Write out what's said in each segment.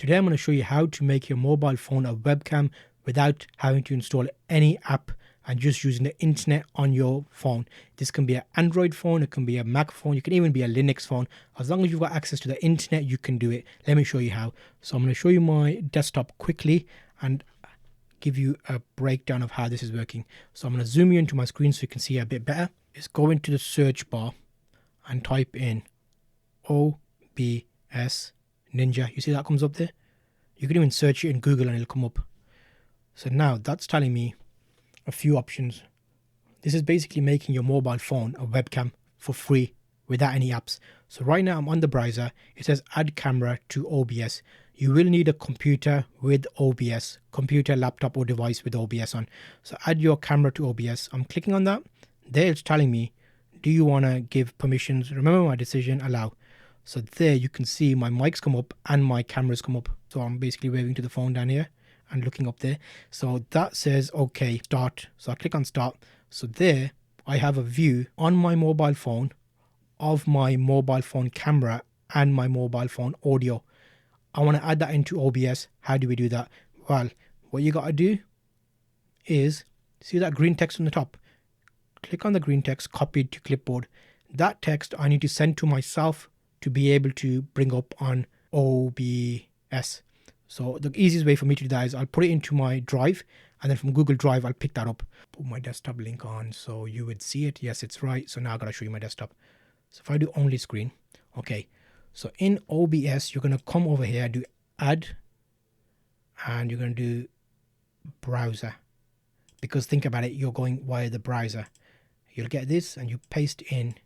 Today I'm going to show you how to make your mobile phone a webcam without having to install any app and just using the internet on your phone. This can be an Android phone, it can be a Mac phone, it can even be a Linux phone. As long as you've got access to the internet, you can do it. Let me show you how. So I'm going to show you my desktop quickly and give you a breakdown of how this is working. So I'm going to zoom you into my screen so you can see a bit better. Just go into the search bar and type in OBS Ninja. You see that comes up there? You can even search it in Google and it'll come up. So now that's telling me a few options. This is basically making your mobile phone a webcam for free without any apps. So right now I'm on the browser. It says add camera to OBS. You will need a computer with OBS, computer, laptop or device with OBS on. So add your camera to OBS. I'm clicking on that. There it's telling me, do you want to give permissions? Remember my decision, allow. So there you can see my mics come up and my cameras come up. So I'm basically waving to the phone down here and looking up there. So that says, okay, start. So I click on start. So there I have a view on my mobile phone of my mobile phone camera and my mobile phone audio. I want to add that into OBS. How do we do that? Well, what you got to do is, see that green text on the top? Click on the green text, copy it to clipboard. That text I need to send to myself to be able to bring up on OBS. So the easiest way for me to do that is I'll put it into my drive, and then from Google Drive I'll pick that up. Put my desktop link on so you would see it. Yes, it's right. So now I gotta show you my desktop. So if I do only screen, okay. So in OBS you're gonna come over here, do add, and you're gonna do browser. Because think about it, you're going via the browser. You'll get this and you paste in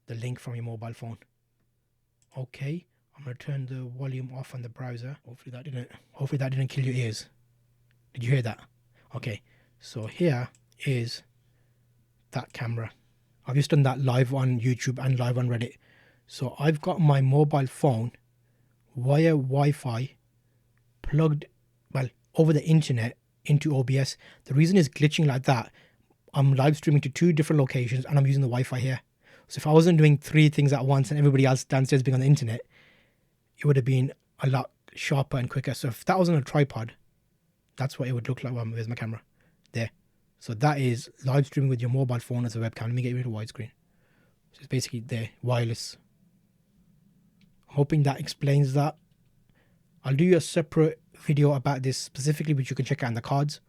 the link from your mobile phone. Okay, I'm gonna turn the volume off on the browser. Hopefully that didn't kill your ears. Did you hear that? Okay, so here is that camera. I've just done that live on YouTube and live on Reddit. So I've got my mobile phone via Wi-Fi plugged, well, over the internet into OBS. The reason it's glitching like that, I'm live streaming to 2 different locations and I'm using the Wi-Fi here. So if I wasn't doing 3 things at once and everybody else downstairs being on the internet, it would have been a lot sharper and quicker. So if that was on a tripod, that's what it would look like. Well, where's my camera? There. So that is live streaming with your mobile phone as a webcam. Let me get rid of widescreen. So it's basically there, wireless. I'm hoping that explains that. I'll do a separate video about this specifically, which you can check out in the cards.